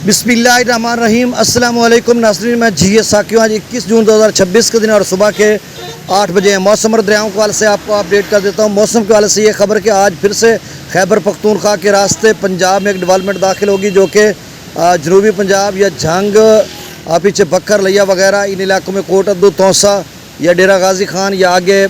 बिस्मिल्लाहिर्रहमानिर्रहीम। अस्सलाम वालेकुम नाज़रीन, मैं जी साकियो। आज 21 जून 2026 के दिन और सुबह के 8 बजे हैं। मौसम और दरियाओं के हवाले से आपको अपडेट कर देता हूँ। मौसम के हवाले से ये खबर कि आज फिर से खैबर पख्तूनख्वा के रास्ते पंजाब में एक डेवलपमेंट दाखिल होगी, जो कि जनूबी पंजाब या झंग, पीछे बकर लिया वगैरह इन इलाकों में कोट अब्दुल तौसा या डेरा गाजी खान या आगे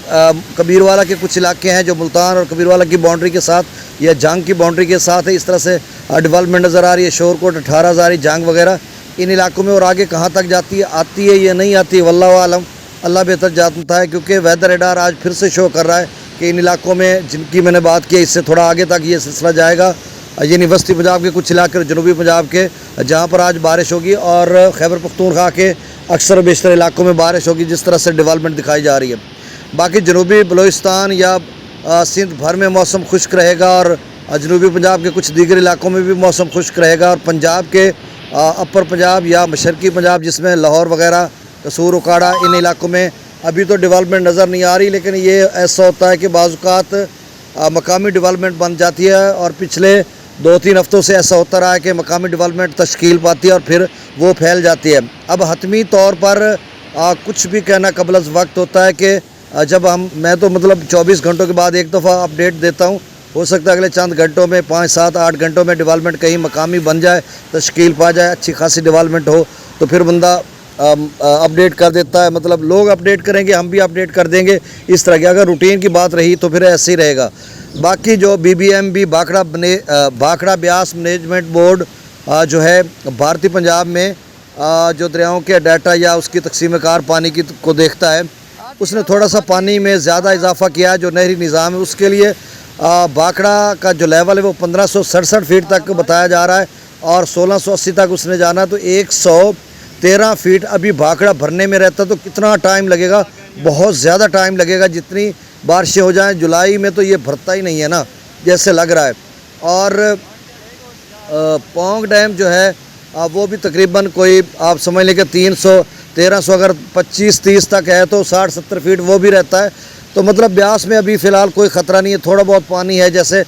कबीरवाला के कुछ इलाके हैं जो मुल्तान और कबीरवाला की बाउंड्री के साथ या जंग की बाउंड्री के साथ है। इस तरह से डेवलपमेंट नज़र आ रही है। शोरकोट 18 हज़ारी जंग वगैरह इन इलाकों में, और आगे कहाँ तक जाती है, आती है या नहीं आती है, वल्लाहु आलम, अल्लाह बेहतर जानता है। क्योंकि वेदर रेडार आज फिर से शो कर रहा है कि इन इलाकों में जिनकी मैंने बात की इससे थोड़ा आगे तक ये सिलसिला जाएगा। यानी वस्ती पंजाब के कुछ इलाके, जनूबी पंजाब के, जहाँ पर आज बारिश होगी, और खैबर पख्तूनख्वा के अक्सर बेशतर इलाकों में बारिश होगी, जिस तरह से डेवलपमेंट दिखाई जा रही है। बाकी जनूबी बलूचिस्तान या सिंध भर में मौसम खुश्क रहेगा, और जनूबी पंजाब के कुछ दीगर इलाकों में भी मौसम खुश्क रहेगा। और पंजाब के अपर पंजाब या मशरकी पंजाब, जिसमें लाहौर वगैरह, कसूर, उकाड़ा, इन इलाकों में अभी तो डेवलपमेंट नज़र नहीं आ रही, लेकिन ये ऐसा होता है कि बाज़ मकामी डेवलपमेंट बन जाती है। और पिछले 2-3 हफ्तों से ऐसा होता रहा है कि मकामी डेवलपमेंट तश्कील पाती है और फिर वो फैल जाती है। अब हतमी तौर पर कुछ भी कहना कबल अज़ वक्त होता है कि जब मैं तो मतलब 24 घंटों के बाद एक दफ़ा अपडेट देता हूँ। हो सकता है अगले चंद घंटों में, 5, 7, 8 घंटों में डेवलपमेंट कहीं मकामी बन जाए, तश्कील पा जाए, अच्छी खासी डेवलपमेंट हो, तो फिर बंदा अपडेट कर देता है। मतलब लोग अपडेट करेंगे, हम भी अपडेट कर देंगे, इस तरह की। अगर रूटीन की बात रही तो फिर ऐसे ही रहेगा। बाकी जो BBMB Bhakra Beas management board जो है भारतीय पंजाब में जो दरियाओं के डाटा या उसकी तकसीम कार पानी की को देखता है, उसने थोड़ा सा पानी में ज़्यादा इजाफा किया है। जो नहरी निज़ाम है उसके लिए भाखड़ा का जो लेवल है वो 1567 फीट तक बताया जा रहा है, और 1680 तक उसने जाना। तो 113 फीट अभी भाखड़ा भरने में रहता, तो कितना टाइम लगेगा? बहुत ज़्यादा टाइम लगेगा। जितनी बारिशें हो जाएं जुलाई में तो ये भरता ही नहीं है ना, जैसे लग रहा है। और पौंग डैम जो है वो भी तकरीबन कोई आप समझ लें कि 300-1300, अगर 25-30 तक है तो 60-70 फीट वो भी रहता है। तो मतलब ब्यास में अभी फ़िलहाल कोई ख़तरा नहीं है। थोड़ा बहुत पानी है, जैसे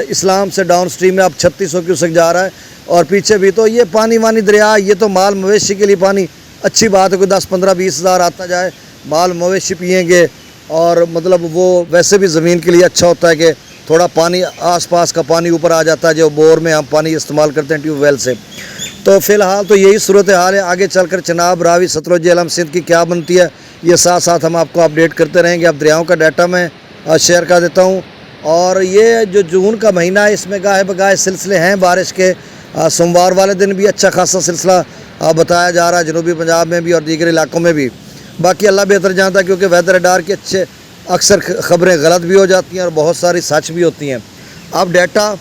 इस्लाम से डाउन स्ट्रीम में अब 3600 क्यूसेक जा रहा है, और पीछे भी। तो ये पानी वानी दरिया, ये तो माल मवेशी के लिए पानी अच्छी बात है। कोई 10-15-20 हज़ार आता जाए, माल मवेशी पिएंगे, और मतलब वो वैसे भी ज़मीन के लिए अच्छा होता है कि थोड़ा पानी आसपास का पानी ऊपर आ जाता है, जो बोर में हम पानी इस्तेमाल करते हैं ट्यूबवेल से। तो फ़िलहाल तो यही सूरत हाल है। आगे चलकर चनाब, रावी, सतलुज, झेलम, सिंध की क्या बनती है, ये साथ साथ हम आपको अपडेट करते रहेंगे। अब दरियाओं का डाटा मैं शेयर कर देता हूँ। और ये जो जून का महीना है, इसमें गाहे बगाहे सिलसिले हैं बारिश के। सोमवार वाले दिन भी अच्छा खासा सिलसिला बताया जा रहा है, जनूबी पंजाब में भी और दीगर इलाकों में भी। बाकी अल्लाह बेहतर जानता है, क्योंकि वेदर रडार की अक्सर खबरें गलत भी हो जाती हैं और बहुत सारी सच भी होती हैं। अब डाटा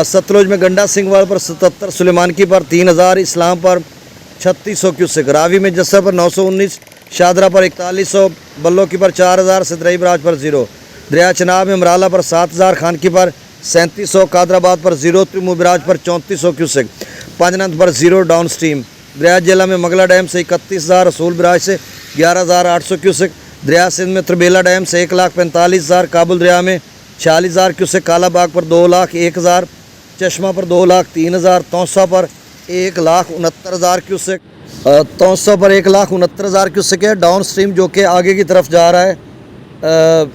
सतलुज में गंडा सिंघवाल पर 77, सुलेमानकी पर 3000, इस्लाम पर 3600 क्यूसेक, रावी में जस्सर पर 919, शादरा पर 4100, बल्लो की पर 4000, सिदरई बराज पर 0, दरिया चनाब में मराला पर 7000, खानकी पर 3700, कादराबाद पर 0, त्रिमू बराज पर 3400 क्यूसेक, पांजनंद पर 0 डाउन स्ट्रीम, दरिया जिला में मगला डैम से 31,000, रसूल बराज से 11,800 क्यूसेक, दरिया सिंध में त्रिबेला डैम से 1,45,000, काबुल दरिया में 46,000 क्यूसेक, कालाबाग पर 2,01,000, चश्मा पर 2,03,000, तौसा पर 1,69,000 क्यूसेक, तौसा पर 1,69,000 क्यूसेक है डाउन स्ट्रीम, जो कि आगे की तरफ जा रहा है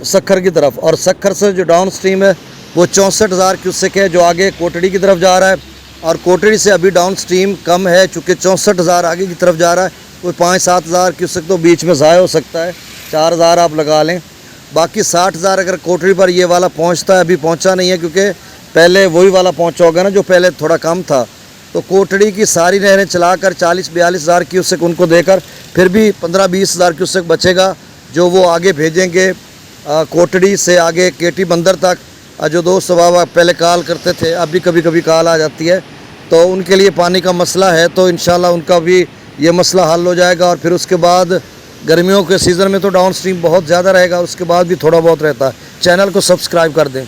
सक्खर की तरफ। और सक्खर से जो डाउन स्ट्रीम है वो 64,000 क्यूसेक है, जो आगे कोटड़ी की तरफ जा रहा है। और कोटड़ी से अभी डाउन स्ट्रीम कम है, चूँकि 64,000 आगे की तरफ जा रहा है। कोई 5-7,000 क्यूसेक तो बीच में ज़ाया हो सकता है, 4,000 आप लगा लें। बाकी 60,000 अगर कोटड़ी पर ये वाला पहुंचता है, अभी पहुंचा नहीं है, क्योंकि पहले वही वाला पहुंचा होगा ना जो पहले थोड़ा कम था। तो कोटड़ी की सारी नहरें चलाकर 40-42 हज़ार क्यूसेक उनको देकर फिर भी 15-20 हज़ार क्यूसेक बचेगा, जो वो आगे भेजेंगे कोटड़ी से आगे केटी बंदर तक। जो दोस्त सुबह पहले कॉल करते थे, अब भी कभी कभी कॉल आ जाती है, तो उनके लिए पानी का मसला है। तो इंशाल्लाह उनका भी ये मसला हल हो जाएगा। और फिर उसके बाद गर्मियों के सीज़न में तो डाउन स्ट्रीम बहुत ज़्यादा रहेगा, उसके बाद भी थोड़ा बहुत रहता है। चैनल को सब्सक्राइब कर दें।